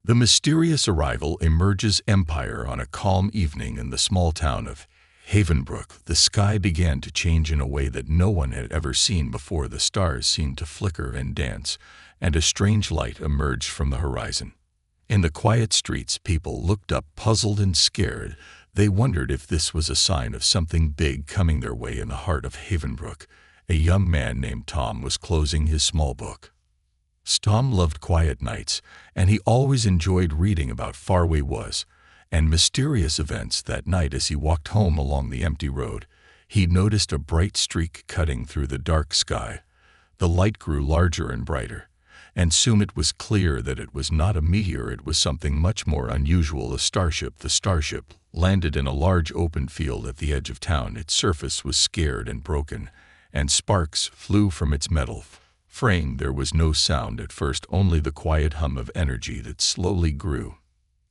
The mysterious arrival emerges empire on a calm evening in the small town of Havenbrook. The sky began to change in a way that no one had ever seen before. The stars seemed to flicker and dance, and a strange light emerged from the horizon. In the quiet streets, people looked up, puzzled and scared. They wondered if this was a sign of something big coming their way. In the heart of Havenbrook, a young man named Tom was closing his small book. Tom loved quiet nights, and he always enjoyed reading about faraway was and mysterious events. That night, as he walked home along the empty road, he noticed a bright streak cutting through the dark sky. The light grew larger and brighter, and soon it was clear that it was not a meteor. It was something much more unusual, a starship. The starship landed in a large open field at the edge of town. Its surface was scarred and broken, and sparks flew from its metal frame. There was no sound at first, only the quiet hum of energy that slowly grew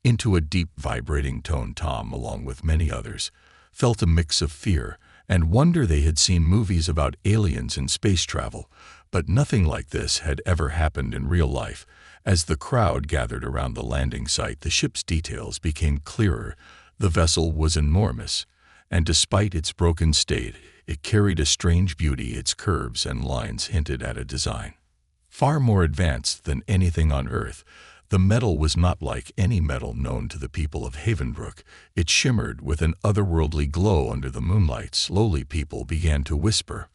into a deep, vibrating tone. Tom, along with many others, felt a mix of fear and wonder. They had seen movies about aliens and space travel, but nothing like this had ever happened in real life. As the crowd gathered around the landing site, the ship's details became clearer. The vessel was enormous, and despite its broken state, it carried a strange beauty. Its curves and lines hinted at a design far more advanced than anything on Earth. The metal was not like any metal known to the people of Havenbrook. It shimmered with an otherworldly glow under the moonlight. Slowly, people began to whisper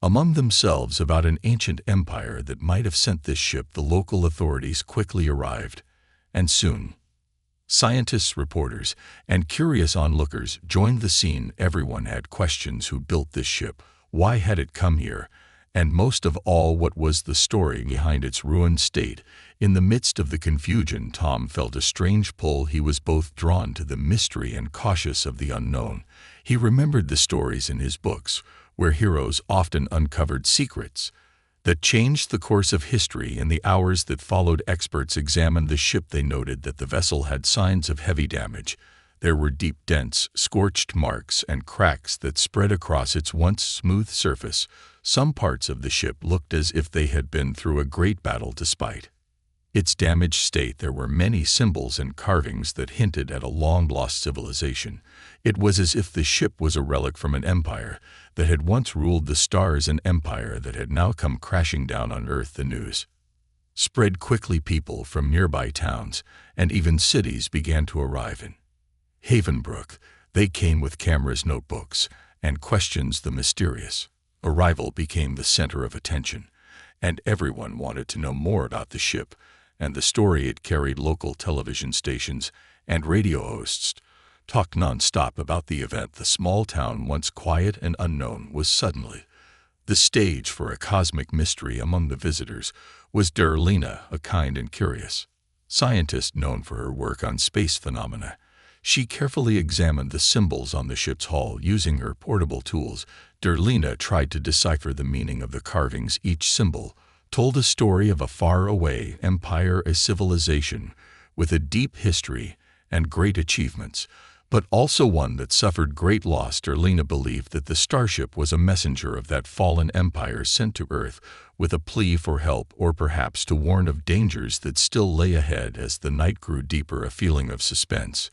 among themselves about an ancient empire that might have sent this ship. The local authorities quickly arrived, and soon scientists, reporters, and curious onlookers joined the scene. Everyone had questions. Who built this ship? Why had it come here? And most of all, what was the story behind its ruined state? In the midst of the confusion, Tom felt a strange pull. He was both drawn to the mystery and cautious of the unknown. He remembered the stories in his books, where heroes often uncovered secrets that changed the course of history. In the hours that followed, experts examined the ship. They noted that the vessel had signs of heavy damage. There were deep dents, scorched marks, and cracks that spread across its once smooth surface. Some parts of the ship looked as if they had been through a great battle. Despite its damaged state, there were many symbols and carvings that hinted at a long-lost civilization. It was as if the ship was a relic from an empire that had once ruled the stars, an empire that had now come crashing down on Earth. The news spread quickly. People from nearby towns and even cities began to arrive in Havenbrook. They came with cameras, notebooks, and questions. The mysterious arrival became the center of attention, and everyone wanted to know more about the ship and the story it carried. Local television stations and radio hosts talked non-stop about the event. The small town, once quiet and unknown, was suddenly the stage for a cosmic mystery. Among the visitors was Darlena, a kind and curious scientist known for her work on space phenomena. She carefully examined the symbols on the ship's hull. Using her portable tools, Darlena tried to decipher the meaning of the carvings. Each symbol told a story of a faraway empire, a civilization with a deep history and great achievements, but also one that suffered great loss. Darlena believed that the starship was a messenger of that fallen empire sent to Earth with a plea for help, or perhaps to warn of dangers that still lay ahead. As the night grew deeper, a feeling of suspense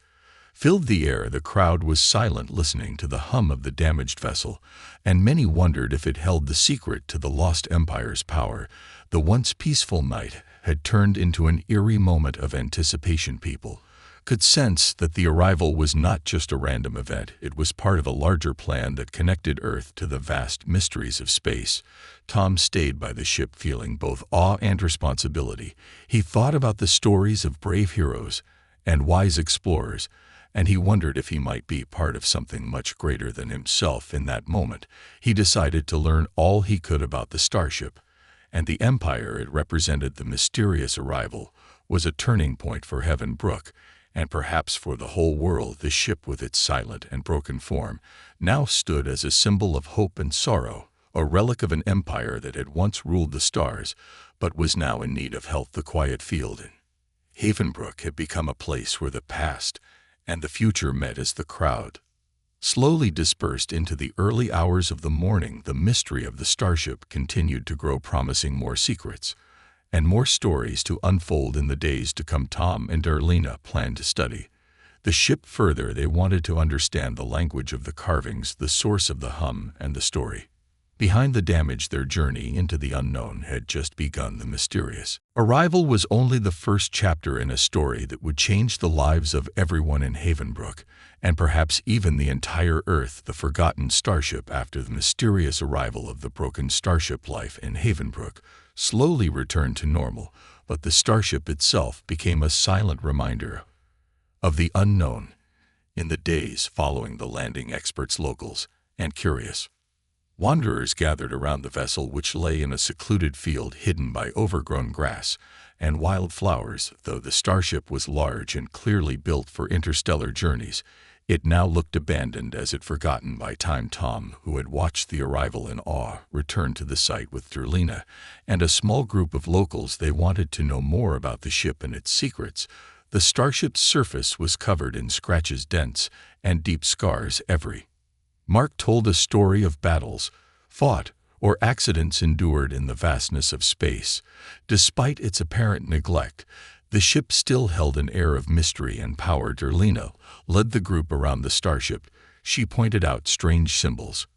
filled the air. The crowd was silent, listening to the hum of the damaged vessel, and many wondered if it held the secret to the lost empire's power. The once peaceful night had turned into an eerie moment of anticipation. People could sense that the arrival was not just a random event. It was part of a larger plan that connected Earth to the vast mysteries of space. Tom stayed by the ship, feeling both awe and responsibility. He thought about the stories of brave heroes and wise explorers, and he wondered if he might be part of something much greater than himself. In that moment, he decided to learn all he could about the starship and the empire it represented. The mysterious arrival was a turning point for Havenbrook, and perhaps for the whole world. The ship, with its silent and broken form, now stood as a symbol of hope and sorrow, a relic of an empire that had once ruled the stars, but was now in need of help. The quiet field in Havenbrook had become a place where the past and the future met. As the crowd slowly dispersed into the early hours of the morning, the mystery of the starship continued to grow, promising more secrets and more stories to unfold in the days to come. Tom and Darlena planned to study the ship further. They wanted to understand the language of the carvings, the source of the hum, and the story behind the damage. Their journey into the unknown had just begun. The mysterious arrival was only the first chapter in a story that would change the lives of everyone in Havenbrook, and perhaps even the entire Earth. The forgotten starship. After the mysterious arrival of the broken starship, life in Havenbrook slowly returned to normal, but the starship itself became a silent reminder of the unknown. In the days following the landing, experts, locals, and curious wanderers gathered around the vessel, which lay in a secluded field hidden by overgrown grass and wildflowers. Though the starship was large and clearly built for interstellar journeys, it now looked abandoned, as if forgotten by time. Tom, who had watched the arrival in awe, returned to the site with Darlena and a small group of locals. They wanted to know more about the ship and its secrets. The starship's surface was covered in scratches, dents, and deep scars. Every mark told a story of battles fought or accidents endured in the vastness of space. Despite its apparent neglect, the ship still held an air of mystery and power. Darlena led the group around the starship. She pointed out strange symbols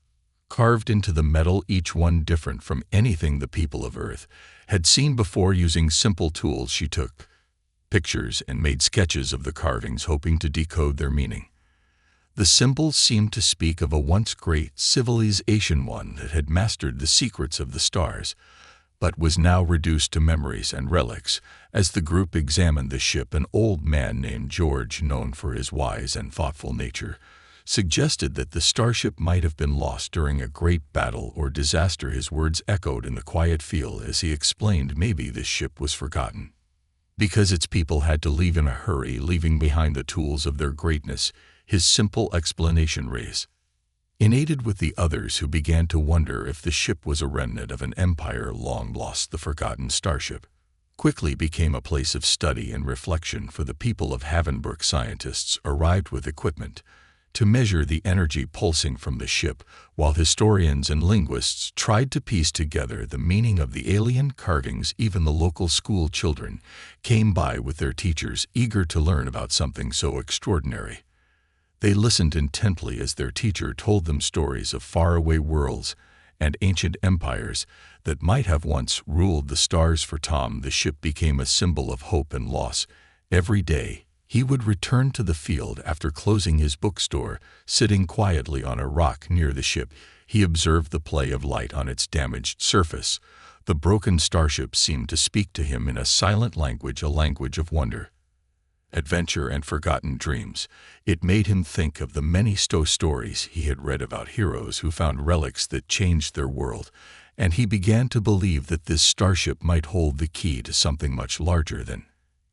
carved into the metal, each one different from anything the people of Earth had seen before. Using simple tools, she took pictures and made sketches of the carvings, hoping to decode their meaning. The symbols seemed to speak of a once great civilization, one that had mastered the secrets of the stars, but was now reduced to memories and relics. As the group examined the ship, an old man named George, known for his wise and thoughtful nature, suggested that the starship might have been lost during a great battle or disaster. His words echoed in the quiet field as he explained, maybe this ship was forgotten because its people had to leave in a hurry, leaving behind the tools of their greatness. His simple explanation resonated with the others, who began to wonder if the ship was a remnant of an empire long lost. The forgotten starship quickly became a place of study and reflection for the people of Havenbrook. Scientists arrived with equipment to measure the energy pulsing from the ship, while historians and linguists tried to piece together the meaning of the alien carvings. Even the local school children came by with their teachers, eager to learn about something so extraordinary. They listened intently as their teacher told them stories of faraway worlds and ancient empires that might have once ruled the stars. For Tom, the ship became a symbol of hope and loss. Every day, he would return to the field after closing his bookstore. Sitting quietly on a rock near the ship, he observed the play of light on its damaged surface. The broken starship seemed to speak to him in a silent language, a language of wonder, adventure, and forgotten dreams. It made him think of the many stories he had read about heroes who found relics that changed their world, and he began to believe that this starship might hold the key to something much larger than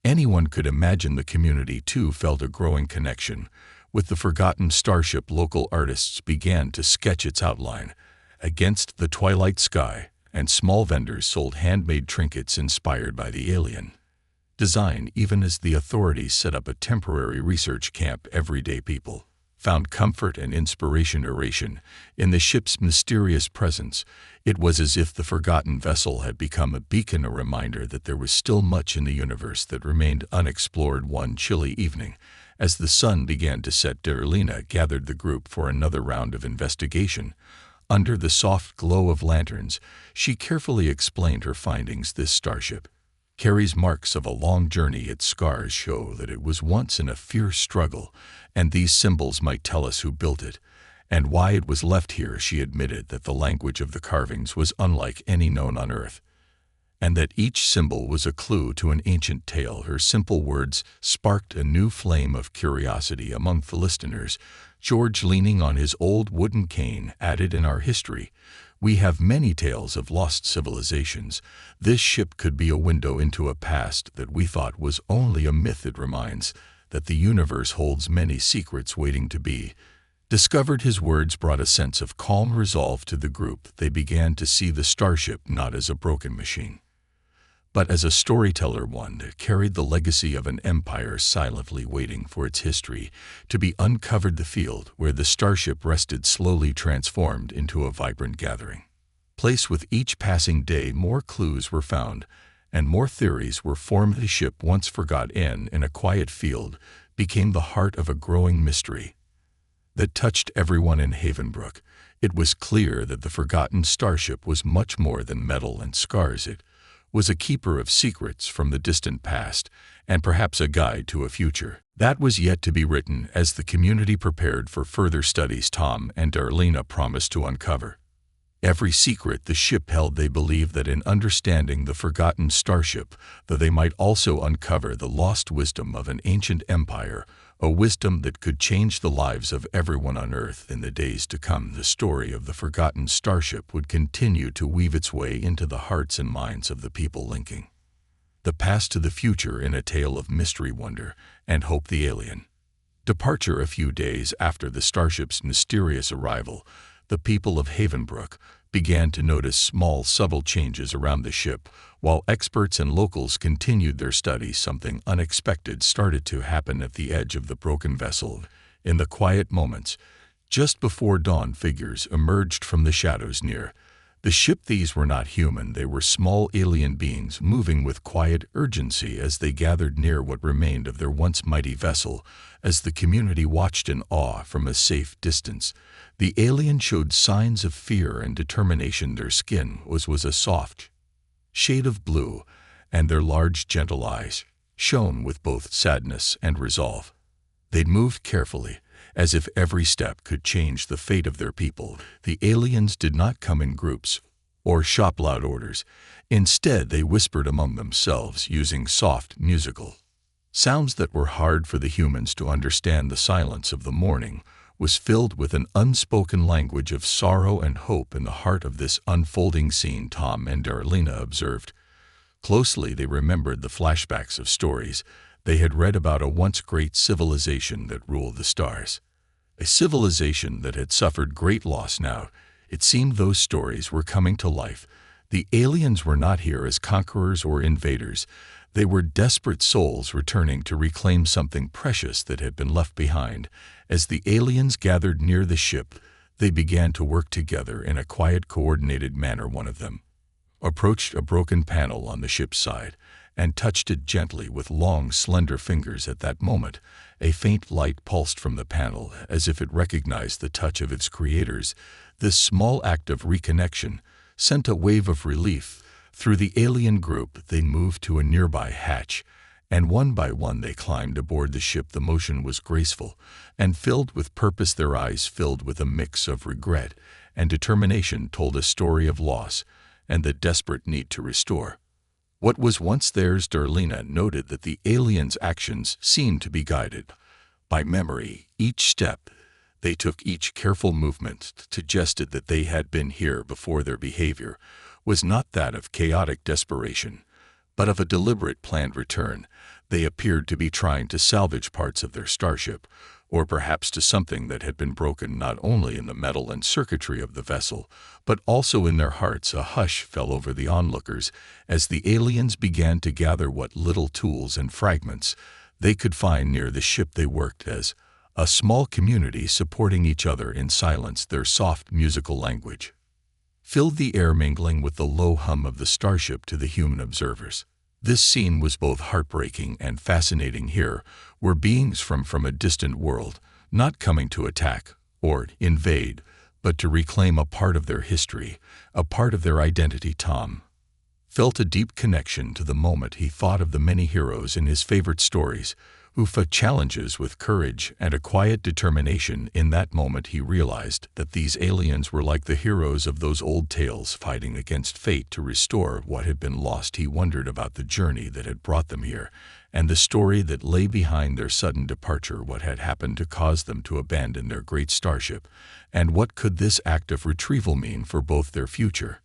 anyone could imagine. The community too felt a growing connection with the forgotten starship. Local artists began to sketch its outline against the twilight sky, and small vendors sold handmade trinkets inspired by the alien design. Even as the authorities set up a temporary research camp, everyday people found comfort and inspiration in the ship's mysterious presence. It was as if the forgotten vessel had become a beacon, a reminder that there was still much in the universe that remained unexplored. One chilly evening, as the sun began to set, Darlena gathered the group for another round of investigation. Under the soft glow of lanterns, she carefully explained her findings. This starship carries marks of a long journey. Its scars show that it was once in a fierce struggle, and these symbols might tell us who built it and why it was left here. She admitted that the language of the carvings was unlike any known on Earth, and that each symbol was a clue to an ancient tale. Her simple words sparked a new flame of curiosity among the listeners. George, leaning on his old wooden cane, added, "In our history, we have many tales of lost civilizations. This ship could be a window into a past that we thought was only a myth. It reminds that the universe holds many secrets waiting to be discovered." His words brought a sense of calm resolve to the group. They began to see the starship not as a broken machine, but as a storyteller, one that carried the legacy of an empire silently waiting for its history to be uncovered. The field where the starship rested slowly transformed into a vibrant gathering place. With each passing day, more clues were found, and more theories were formed. The ship, once forgotten in a quiet field, became the heart of a growing mystery that touched everyone in Havenbrook. It was clear that the forgotten starship was much more than metal and scars. It was a keeper of secrets from the distant past, and perhaps a guide to a future that was yet to be written. As the community prepared for further studies, Tom and Darlena promised to uncover every secret the ship held. They believed that in understanding the forgotten starship, that they might also uncover the lost wisdom of an ancient empire, a wisdom that could change the lives of everyone on Earth in the days to come. The story of the forgotten starship would continue to weave its way into the hearts and minds of the people, linking the past to the future in a tale of mystery, wonder, and hope. The alien departure. A few days after the starship's mysterious arrival, the people of Havenbrook began to notice small, subtle changes around the ship. While experts and locals continued their study, something unexpected started to happen at the edge of the broken vessel. In the quiet moments, just before dawn, figures emerged from the shadows near the ship. These were not human. They were small alien beings moving with quiet urgency as they gathered near what remained of their once mighty vessel. As the community watched in awe from a safe distance, the alien showed signs of fear and determination. Their skin was a soft shade of blue, and their large, gentle eyes shone with both sadness and resolve. They moved carefully, as if every step could change the fate of their people. The aliens did not come in groups or shout loud orders. Instead, they whispered among themselves, using soft, musical sounds that were hard for the humans to understand. The silence of the morning was filled with an unspoken language of sorrow and hope. In the heart of this unfolding scene, Tom and Darlena observed closely. They remembered the flashbacks of stories they had read about a once great civilization that ruled the stars, a civilization that had suffered great loss. Now, it seemed those stories were coming to life. The aliens were not here as conquerors or invaders. They were desperate souls returning to reclaim something precious that had been left behind. As the aliens gathered near the ship, they began to work together in a quiet, coordinated manner. One of them approached a broken panel on the ship's side and touched it gently with long, slender fingers. At that moment, a faint light pulsed from the panel, as if it recognized the touch of its creators. This small act of reconnection sent a wave of relief through the alien group. They moved to a nearby hatch, and one by one they climbed aboard the ship. The motion was graceful and filled with purpose. Their eyes, filled with a mix of regret and determination, told a story of loss and the desperate need to restore what was once theirs. Darlena noted that the aliens' actions seemed to be guided by memory. Each step they took, each careful movement, suggested that they had been here before. Their behavior was not that of chaotic desperation, but of a deliberate, planned return. They appeared to be trying to salvage parts of their starship, or perhaps to something that had been broken, not only in the metal and circuitry of the vessel, but also in their hearts. A hush fell over the onlookers as the aliens began to gather what little tools and fragments they could find near the ship. They worked as a small community, supporting each other in silence. Their soft, musical language filled the air, mingling with the low hum of the starship. To the human observers, this scene was both heartbreaking and fascinating. Here were beings from a distant world, not coming to attack or invade, but to reclaim a part of their history, a part of their identity. Tom felt a deep connection to the moment. He thought of the many heroes in his favorite stories who fought challenges with courage and a quiet determination. In that moment, he realized that these aliens were like the heroes of those old tales, fighting against fate to restore what had been lost. He wondered about the journey that had brought them here, and the story that lay behind their sudden departure. What had happened to cause them to abandon their great starship, and what could this act of retrieval mean for both their future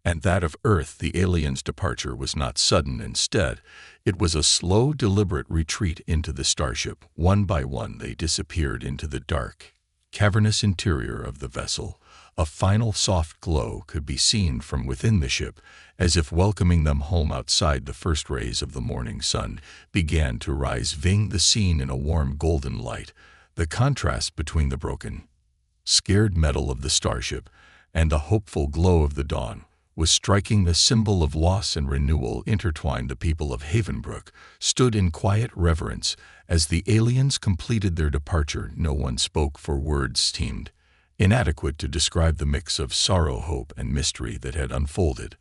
and that of Earth? The aliens' departure was not sudden. Instead, it was a slow, deliberate retreat into the starship. One by one, they disappeared into the dark, cavernous interior of the vessel. A final soft glow could be seen from within the ship, as if welcoming them home. Outside, the first rays of the morning sun began to rise, veiling the scene in a warm golden light. The contrast between the broken, scared metal of the starship and the hopeful glow of the dawn was striking. The symbol of loss and renewal intertwined. The people of Havenbrook stood in quiet reverence as the aliens completed their departure. No one spoke, for words seemed inadequate to describe the mix of sorrow, hope, and mystery that had unfolded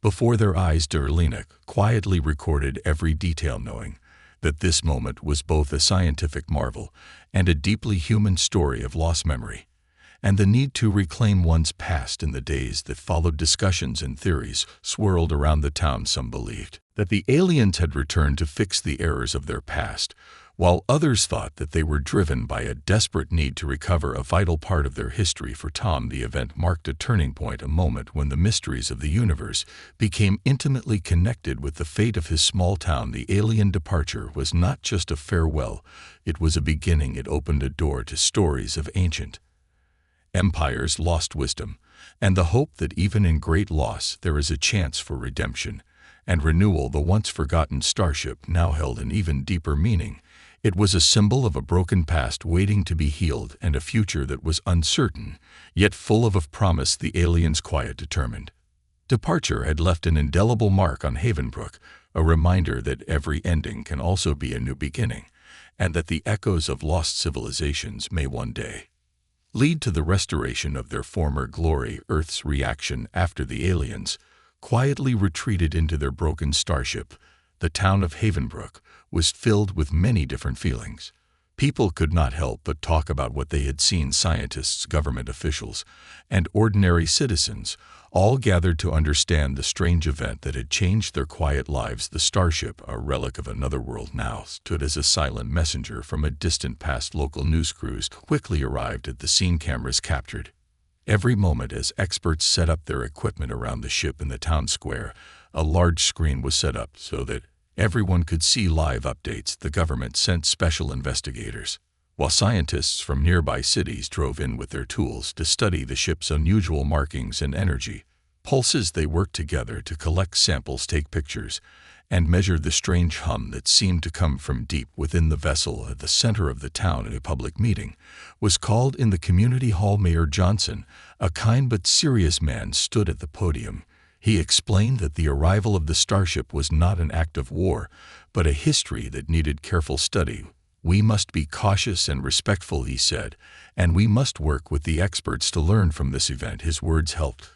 before their eyes. Derlina quietly recorded every detail, knowing that this moment was both a scientific marvel and a deeply human story of lost memory, and the need to reclaim one's past. In the days that followed, discussions and theories swirled around the town. Some believed that the aliens had returned to fix the errors of their past, while others thought that they were driven by a desperate need to recover a vital part of their history. For Tom, the event marked a turning point, a moment when the mysteries of the universe became intimately connected with the fate of his small town. The alien departure was not just a farewell, it was a beginning. It opened a door to stories of ancient empires, lost wisdom, and the hope that even in great loss there is a chance for redemption and renewal. The once forgotten starship now held an even deeper meaning. It was a symbol of a broken past waiting to be healed and a future that was uncertain, yet full of promise. The aliens' quiet, determined departure had left an indelible mark on Havenbrook, a reminder that every ending can also be a new beginning, and that the echoes of lost civilizations may one day lead to the restoration of their former glory. Earth's reaction after the aliens quietly retreated into their broken starship. The town of Havenbrook was filled with many different feelings. People could not help but talk about what they had seen. Scientists, government officials, and ordinary citizens all gathered to understand the strange event that had changed their quiet lives. The starship, a relic of another world, now stood as a silent messenger from a distant past. Local news crews quickly arrived at the scene, cameras captured every moment as experts set up their equipment around the ship. In the town square, a large screen was set up so that everyone could see live updates. The government sent special investigators, while scientists from nearby cities drove in with their tools to study the ship's unusual markings and energy pulses. They worked together to collect samples, take pictures, and measure the strange hum that seemed to come from deep within the vessel. At the center of the town, a public meeting was called in the community hall. Mayor Johnson, a kind but serious man, stood at the podium. He explained that the arrival of the starship was not an act of war, but a history that needed careful study. We must be cautious and respectful, he said, and we must work with the experts to learn from this event. His words helped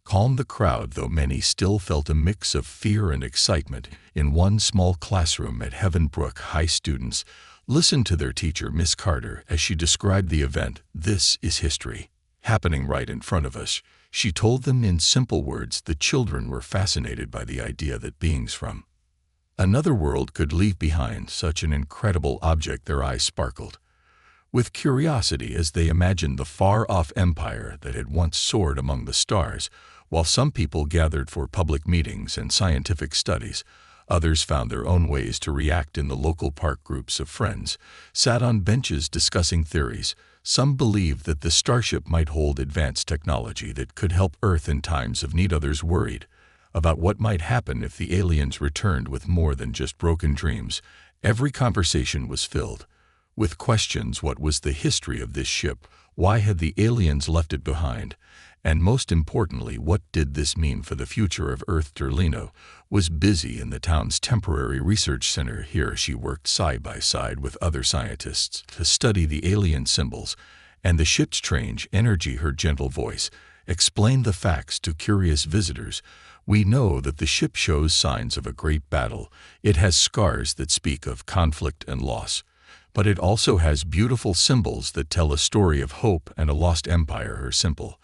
calm the crowd, though many still felt a mix of fear and excitement. In one small classroom at Havenbrook High, students listened to their teacher, Miss Carter, as she described the event. This is history, happening right in front of us, she told them in simple words. The children were fascinated by the idea that beings from another world could leave behind such an incredible object. Their eyes sparkled with curiosity as they imagined the far-off empire that had once soared among the stars. While some people gathered for public meetings and scientific studies, others found their own ways to react. In the local park, groups of friends sat on benches discussing theories. Some believed that the starship might hold advanced technology that could help Earth in times of need. Others worried about what might happen if the aliens returned with more than just broken dreams. Every conversation was filled with questions. What was the history of this ship? Why had the aliens left it behind? And most importantly, what did this mean for the future of Earth? Derlino was busy in the town's temporary research center. Here she worked side by side with other scientists to study the alien symbols and the ship's strange energy. Her gentle voice explained the facts to curious visitors. We know that the ship shows signs of a great battle. It has scars that speak of conflict and loss, but it also has beautiful symbols that tell a story of hope and a lost empire. Her simple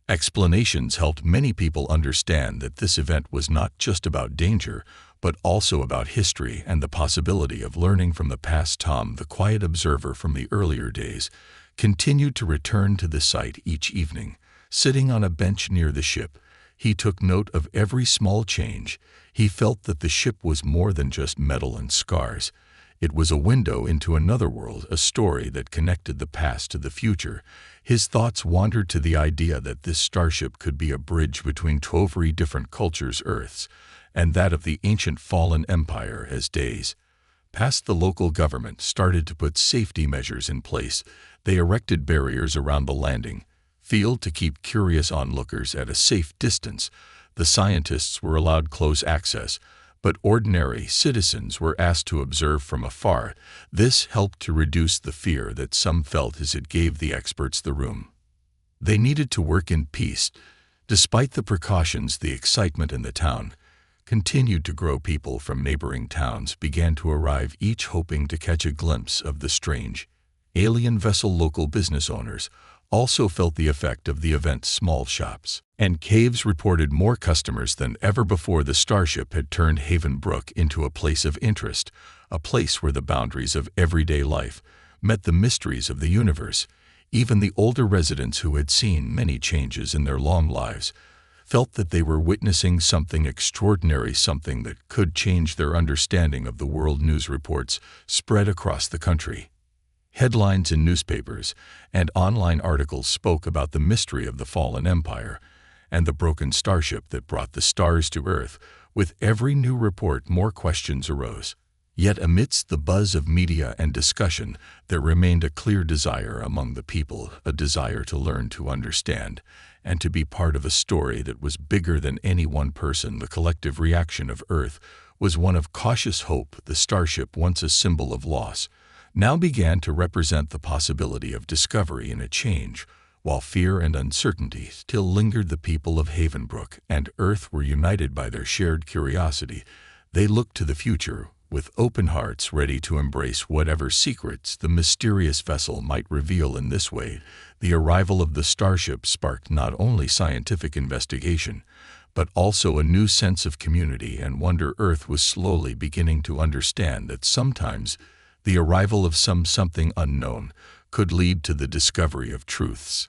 explanations helped many people understand that this event was not just about danger, but also about history and the possibility of learning from the past. Tom, the quiet observer from the earlier days, continued to return to the site each evening. Sitting on a bench near the ship, he took note of every small change. He felt that the ship was more than just metal and scars. It was a window into another world, a story that connected the past to the future. His thoughts wandered to the idea that this starship could be a bridge between 12 different cultures, Earth's and that of the ancient fallen empire. As days passed, the local government started to put safety measures in place. They erected barriers around the landing, field to keep curious onlookers at a safe distance. The scientists were allowed close access, but ordinary citizens were asked to observe from afar. This helped to reduce the fear that some felt as it gave the experts the room. They needed to work in peace. Despite the precautions, the excitement in the town continued to grow. People from neighboring towns began to arrive, each hoping to catch a glimpse of the strange alien vessel. Local business owners also felt the effect of the event. Small shops and caves reported more customers than ever before. The starship had turned Haven Brook into a place of interest, a place where the boundaries of everyday life met the mysteries of the universe. Even the older residents, who had seen many changes in their long lives, felt that they were witnessing something extraordinary, something that could change their understanding of the world. News reports spread across the country. Headlines in newspapers and online articles spoke about the mystery of the fallen empire and the broken starship that brought the stars to Earth. With every new report, more questions arose. Yet amidst the buzz of media and discussion, there remained a clear desire among the people, a desire to learn, to understand, and to be part of a story that was bigger than any one person. The collective reaction of Earth was one of cautious hope. The starship, once a symbol of loss, now began to represent the possibility of discovery and a change. While fear and uncertainty still lingered, the people of Haven Brook and Earth were united by their shared curiosity. They looked to the future with open hearts, ready to embrace whatever secrets the mysterious vessel might reveal. In this way, the arrival of the starship sparked not only scientific investigation, but also a new sense of community and wonder. Earth was slowly beginning to understand that sometimes the arrival of something unknown could lead to the discovery of truths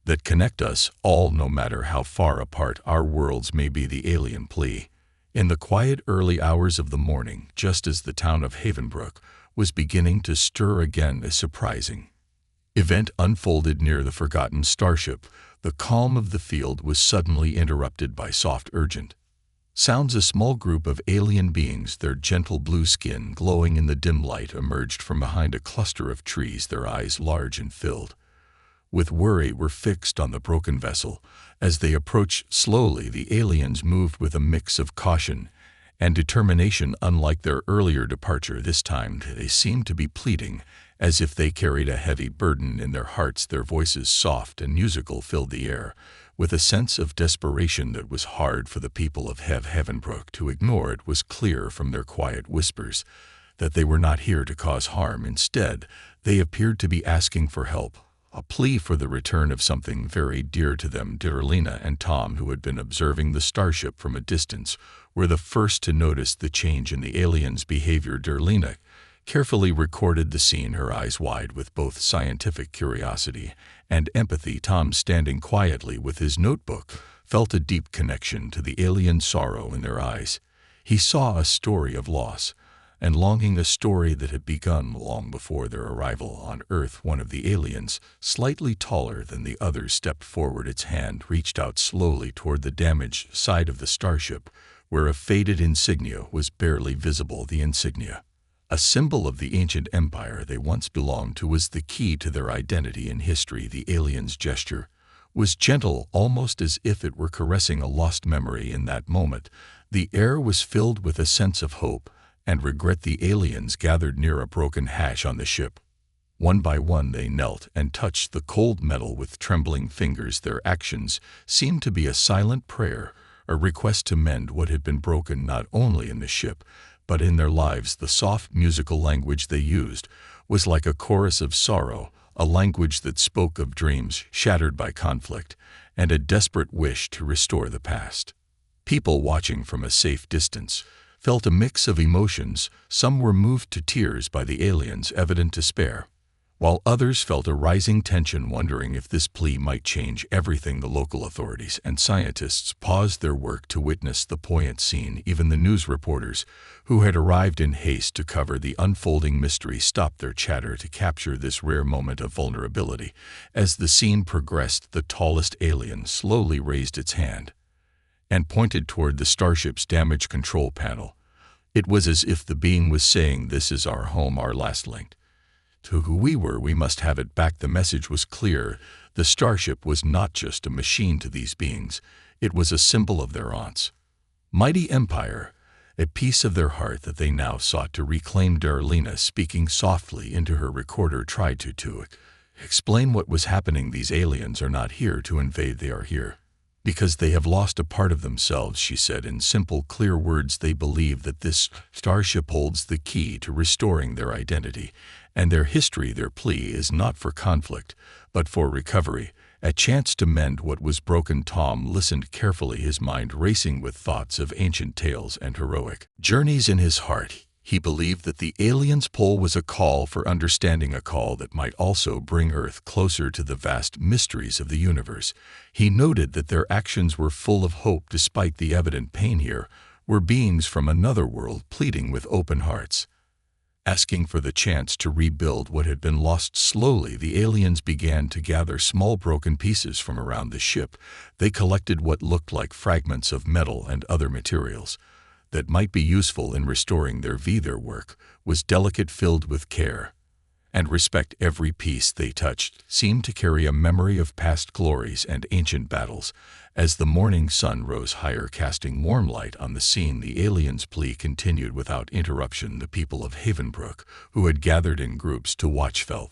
that connect us all, no matter how far apart our worlds may be. The alien plea. In the quiet early hours of the morning, just as the town of Haven Brook was beginning to stir again, a surprising event unfolded near the forgotten starship. The calm of the field was suddenly interrupted by soft, urgent sounds. A small group of alien beings, their gentle blue skin glowing in the dim light, emerged from behind a cluster of trees. Their eyes, large and filled with worry, were fixed on the broken vessel. As they approached slowly, the aliens moved with a mix of caution and determination. Unlike their earlier departure, this time they seemed to be pleading, as if they carried a heavy burden in their hearts. Their voices, soft and musical, filled the air with a sense of desperation that was hard for the people of Haven Brook to ignore. It was clear from their quiet whispers that they were not here to cause harm. Instead, they appeared to be asking for help, a plea for the return of something very dear to them. Darlena and Tom, who had been observing the starship from a distance, were the first to notice the change in the aliens' behavior. Darlena carefully recorded the scene, her eyes wide with both scientific curiosity and empathy. Tom, standing quietly with his notebook, felt a deep connection to the alien sorrow in their eyes. He saw a story of loss and longing, a story that had begun long before their arrival on Earth. One of the aliens, slightly taller than the others, stepped forward. Its hand reached out slowly toward the damaged side of the starship, where a faded insignia was barely visible. The insignia, a symbol of the ancient empire they once belonged to, was the key to their identity and history. The alien's gesture was gentle, almost as if it were caressing a lost memory. In that moment, the air was filled with a sense of hope and regret. The aliens gathered near a broken hatch on the ship. One by one, they knelt and touched the cold metal with trembling fingers. Their actions seemed to be a silent prayer, a request to mend what had been broken, not only in the ship, but in their lives. The soft musical language they used was like a chorus of sorrow, a language that spoke of dreams shattered by conflict and a desperate wish to restore the past. People watching from a safe distance felt a mix of emotions. Some were moved to tears by the aliens' evident despair, while others felt a rising tension, wondering if this plea might change everything. The local authorities and scientists paused their work to witness the poignant scene. Even the news reporters, who had arrived in haste to cover the unfolding mystery, stopped their chatter to capture this rare moment of vulnerability. As the scene progressed, the tallest alien slowly raised its hand and pointed toward the starship's damaged control panel. It was as if the being was saying, "This is our home, our last link To who we were, we must have it back. The message was clear. The starship was not just a machine to these beings. It was a symbol of their aunt's mighty empire, a piece of their heart that they now sought to reclaim. Darlena, speaking softly into her recorder, tried to explain what was happening. These aliens are not here to invade. They are here because they have lost a part of themselves, she said in simple, clear words. They believe that this starship holds the key to restoring their identity and their history. Their plea is not for conflict, but for recovery, a chance to mend what was broken. Tom listened carefully, his mind racing with thoughts of ancient tales and heroic journeys in his heart. He believed that the aliens' pull was a call for understanding, a call that might also bring Earth closer to the vast mysteries of the universe. He noted that their actions were full of hope despite the evident pain. Here were beings from another world pleading with open hearts, asking for the chance to rebuild what had been lost. Slowly, the aliens began to gather small broken pieces from around the ship. They collected what looked like fragments of metal and other materials that might be useful in restoring their Their work was delicate, filled with care and respect. Every piece they touched seemed to carry a memory of past glories and ancient battles. As the morning sun rose higher, casting warm light on the scene, the aliens' plea continued without interruption. The people of Havenbrook, who had gathered in groups to watch, felt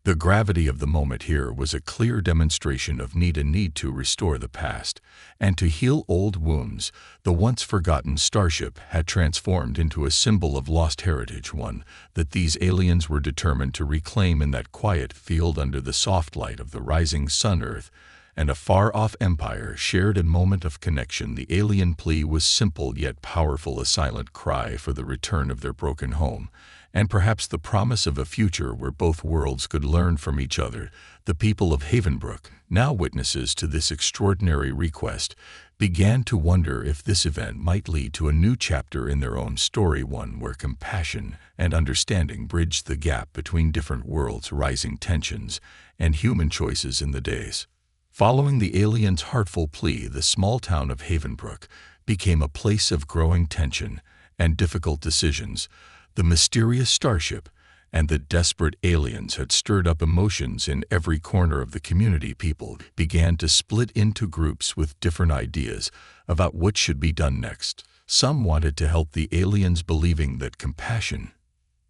the gravity of the moment. Here was a clear demonstration of a need to restore the past and to heal old wounds. The once forgotten starship had transformed into a symbol of lost heritage, one that these aliens were determined to reclaim. In that quiet field under the soft light of the rising sun, Earth and a far-off empire shared a moment of connection. The alien plea was simple yet powerful, a silent cry for the return of their broken home, and perhaps the promise of a future where both worlds could learn from each other. The people of Havenbrook, now witnesses to this extraordinary request, began to wonder if this event might lead to a new chapter in their own story, one where compassion and understanding bridged the gap between different worlds. Rising tensions and human choices. In the days following the aliens' heartful plea, the small town of Havenbrook became a place of growing tension and difficult decisions. The mysterious starship and the desperate aliens had stirred up emotions in every corner of the community. People began to split into groups with different ideas about what should be done next. Some wanted to help the aliens, believing that compassion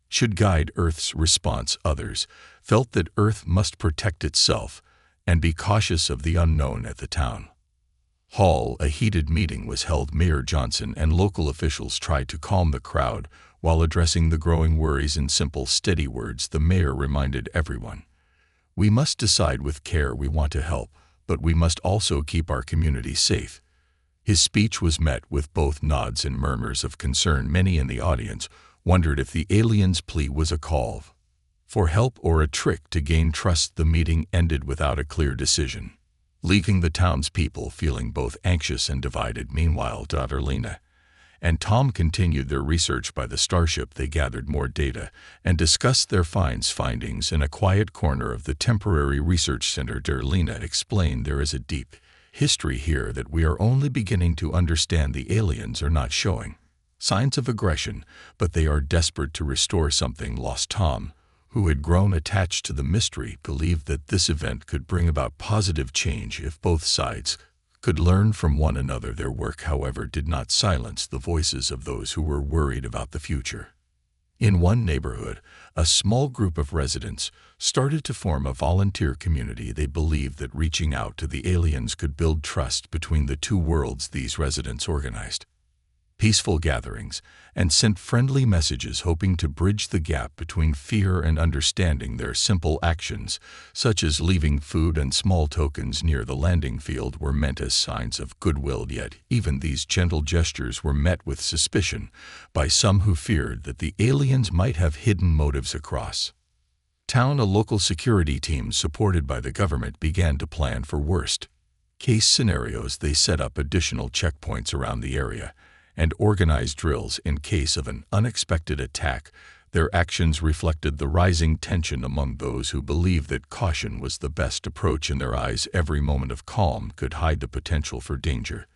should guide Earth's response. Others felt that Earth must protect itself and be cautious of the unknown. At the town hall, a heated meeting was held. Mayor Johnson and local officials tried to calm the crowd while addressing the growing worries in simple, steady words. The mayor reminded everyone, "We must decide with care. We want to help, but we must also keep our community safe." His speech was met with both nods and murmurs of concern. Many in the audience wondered if the aliens' plea was a call for help or a trick to gain trust. The meeting ended without a clear decision, leaving the townspeople feeling both anxious and divided. Meanwhile, Darlena and Tom continued their research by the starship. They gathered more data and discussed their findings in a quiet corner of the temporary research center. Darlena explained, "There is a deep history here that we are only beginning to understand. The aliens are not showing signs of aggression, but they are desperate to restore something lost." Tom, who had grown attached to the mystery, believed that this event could bring about positive change if both sides could learn from one another. Their work, however, did not silence the voices of those who were worried about the future. In one neighborhood, a small group of residents started to form a volunteer community. They believed that reaching out to the aliens could build trust between the two worlds. These residents organized peaceful gatherings and sent friendly messages, hoping to bridge the gap between fear and understanding. Their simple actions, such as leaving food and small tokens near the landing field, were meant as signs of goodwill. Yet even these gentle gestures were met with suspicion by some who feared that the aliens might have hidden motives. Across town, a local security team supported by the government began to plan for worst-case scenarios. They set up additional checkpoints around the area and organized drills in case of an unexpected attack. Their actions reflected the rising tension among those who believed that caution was the best approach. In their eyes, every moment of calm could hide the potential for danger.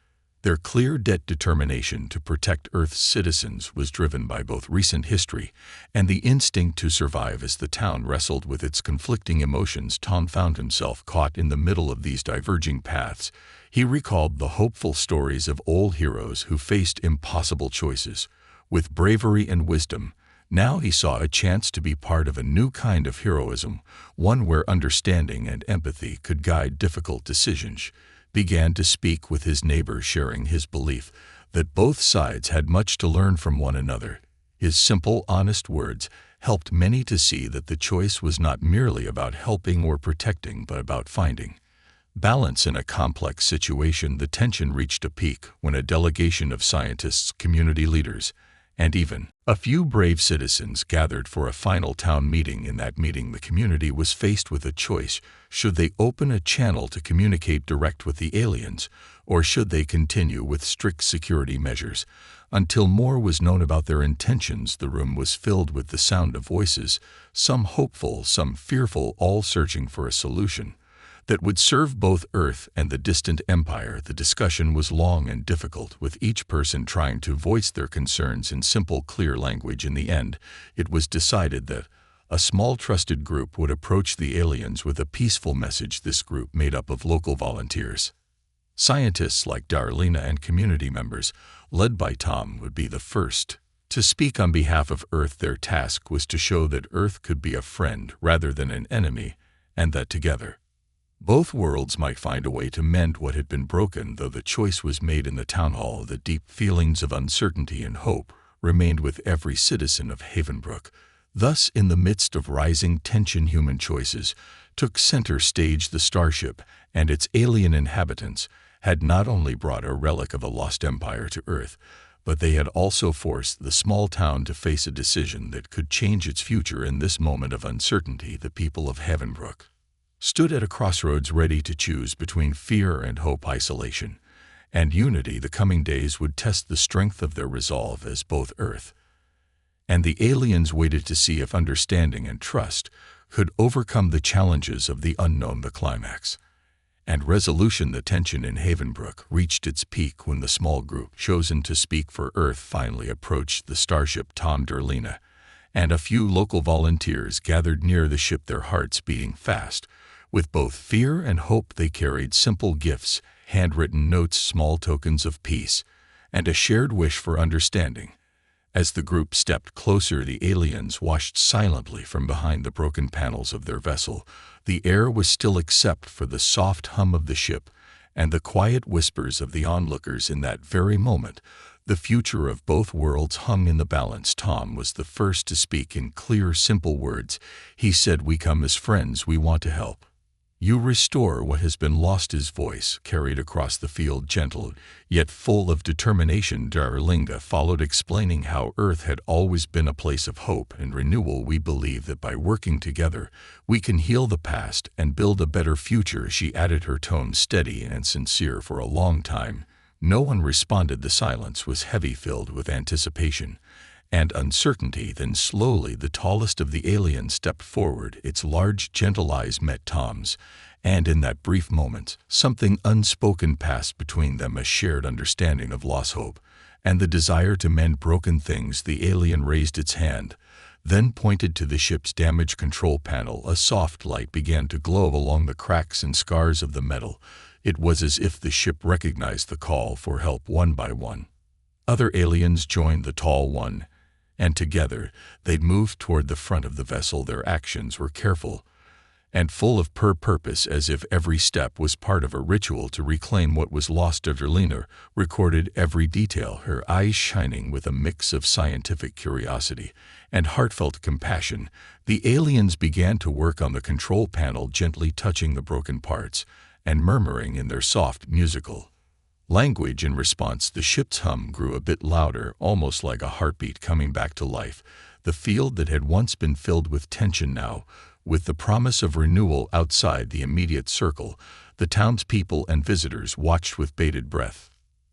Their clear determination to protect Earth's citizens was driven by both recent history and the instinct to survive. As the town wrestled with its conflicting emotions, Tom found himself caught in the middle of these diverging paths. He recalled the hopeful stories of old heroes who faced impossible choices with bravery and wisdom. Now he saw a chance to be part of a new kind of heroism, one where understanding and empathy could guide difficult decisions. Began to speak with his neighbor, sharing his belief that both sides had much to learn from one another. His simple, honest words helped many to see that the choice was not merely about helping or protecting, but about finding balance in a complex situation. The tension reached a peak when a delegation of scientists, community leaders, and even a few brave citizens gathered for a final town meeting. In that meeting, the community was faced with a choice. Should they open a channel to communicate direct with the aliens, or should they continue with strict security measures? Until more was known about their intentions, the room was filled with the sound of voices, some hopeful, some fearful, all searching for a solution that would serve both Earth and the distant empire. The discussion was long and difficult, with each person trying to voice their concerns in simple, clear language. In the end, it was decided that a small trusted group would approach the aliens with a peaceful message. This group, made up of local volunteers, scientists like Darlena, and community members, led by Tom, would be the first to speak on behalf of Earth. Their task was to show that Earth could be a friend rather than an enemy, and that together both worlds might find a way to mend what had been broken. Though the choice was made in the town hall, the deep feelings of uncertainty and hope remained with every citizen of Havenbrook. Thus, in the midst of rising tension, human choices took center stage. The starship and its alien inhabitants had not only brought a relic of a lost empire to Earth, but they had also forced the small town to face a decision that could change its future. In this moment of uncertainty, the people of Havenbrook stood at a crossroads, ready to choose between fear and hope, isolation and unity. The coming days would test the strength of their resolve, as both Earth and the aliens waited to see if understanding and trust could overcome the challenges of the unknown. The climax and resolution. The tension in Havenbrook reached its peak when the small group chosen to speak for Earth finally approached the starship. Tom, Darlena, and a few local volunteers gathered near the ship, their hearts beating fast with both fear and hope. They carried simple gifts, handwritten notes, small tokens of peace, and a shared wish for understanding. As the group stepped closer, the aliens watched silently from behind the broken panels of their vessel. The air was still except for the soft hum of the ship and the quiet whispers of the onlookers. In that very moment, the future of both worlds hung in the balance. Tom was the first to speak in clear, simple words. He said, "We come as friends. We want to help you restore what has been lost." His voice carried across the field, gentle yet full of determination. Darlinga followed, explaining how Earth had always been a place of hope and renewal. "We believe that by working together, we can heal the past and build a better future," she added, her tone steady and sincere. For a long time, no one responded. The silence was heavy, filled with anticipation and uncertainty. Then slowly the tallest of the aliens stepped forward. Its large, gentle eyes met Tom's, and in that brief moment, something unspoken passed between them, a shared understanding of lost hope and the desire to mend broken things. The alien raised its hand, then pointed to the ship's damaged control panel. A soft light began to glow along the cracks and scars of the metal. It was as if the ship recognized the call for help. One by one, other aliens joined the tall one, and together they moved toward the front of the vessel. Their actions were careful and full of purpose, as if every step was part of a ritual to reclaim what was lost. Darlena recorded every detail, her eyes shining with a mix of scientific curiosity and heartfelt compassion. The aliens began to work on the control panel, gently touching the broken parts and murmuring in their soft, musical language. In response, the ship's hum grew a bit louder, almost like a heartbeat coming back to life. The field that had once been filled with tension now, with the promise of renewal outside the immediate circle, the townspeople and visitors watched with bated breath.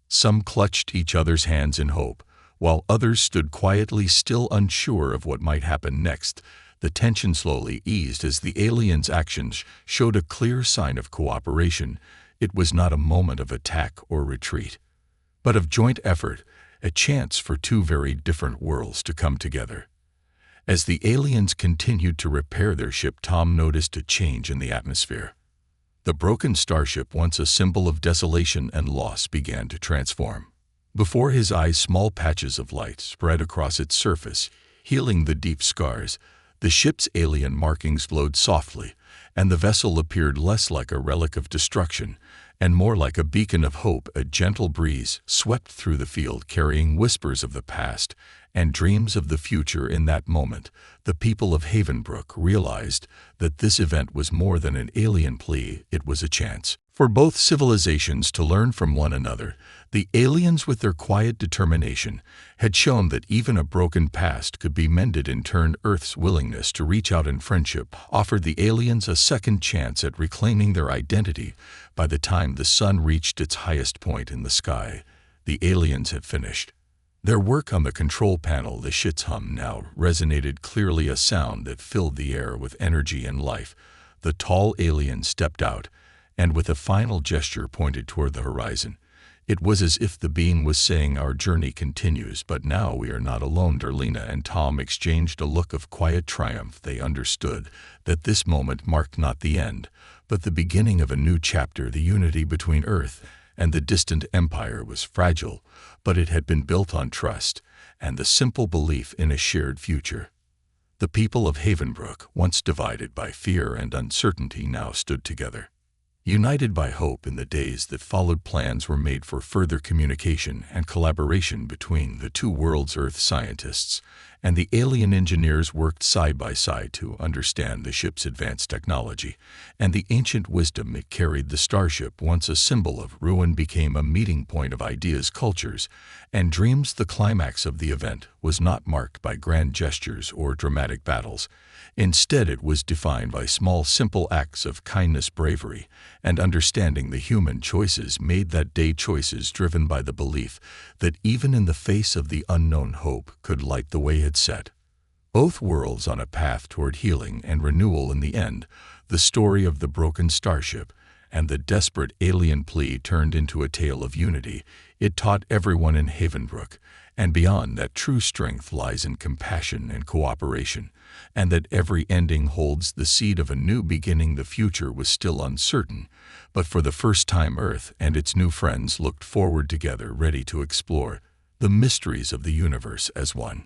Some clutched each other's hands in hope, while others stood quietly still, unsure of what might happen next. The tension slowly eased as the aliens' actions showed a clear sign of cooperation. It was not a moment of attack or retreat, but of joint effort, a chance for two very different worlds to come together. As the aliens continued to repair their ship, Tom noticed a change in the atmosphere. The broken starship, once a symbol of desolation and loss, began to transform. Before his eyes, small patches of light spread across its surface, healing the deep scars. The ship's alien markings glowed softly, and the vessel appeared less like a relic of destruction and more like a beacon of hope. A gentle breeze swept through the field, carrying whispers of the past and dreams of the future. In that moment, the people of Havenbrook realized that this event was more than an alien plea. It was a chance for both civilizations to learn from one another. The aliens, with their quiet determination, had shown that even a broken past could be mended. In turn, Earth's willingness to reach out in friendship offered the aliens a second chance at reclaiming their identity. By the time the sun reached its highest point in the sky, the aliens had finished their work on the control panel. The ship's hum now resonated clearly, a sound that filled the air with energy and life. The tall alien stepped out and with a final gesture pointed toward the horizon. It was as if the being was saying, "Our journey continues, but now we are not alone." Darlena and Tom exchanged a look of quiet triumph. They understood that this moment marked not the end, but the beginning of a new chapter. The unity between Earth and the distant empire was fragile, but it had been built on trust and the simple belief in a shared future. The people of Havenbrook, once divided by fear and uncertainty, now stood together, united by hope. In the days that followed, plans were made for further communication and collaboration between the two worlds. Earth scientists and the alien engineers worked side by side to understand the ship's advanced technology and the ancient wisdom it carried. The starship, once a symbol of ruin, became a meeting point of ideas, cultures, and dreams. The climax of the event was not marked by grand gestures or dramatic battles. Instead, it was defined by small, simple acts of kindness, bravery, and understanding. The human choices made that day, choices driven by the belief that even in the face of the unknown, hope could light the way. Had set both worlds on a path toward healing and renewal. In the end, the story of the broken starship and the desperate alien plea turned into a tale of unity. It taught everyone in Havenbrook and beyond that true strength lies in compassion and cooperation, and that every ending holds the seed of a new beginning. The future was still uncertain, but for the first time, Earth and its new friends looked forward together, ready to explore the mysteries of the universe as one.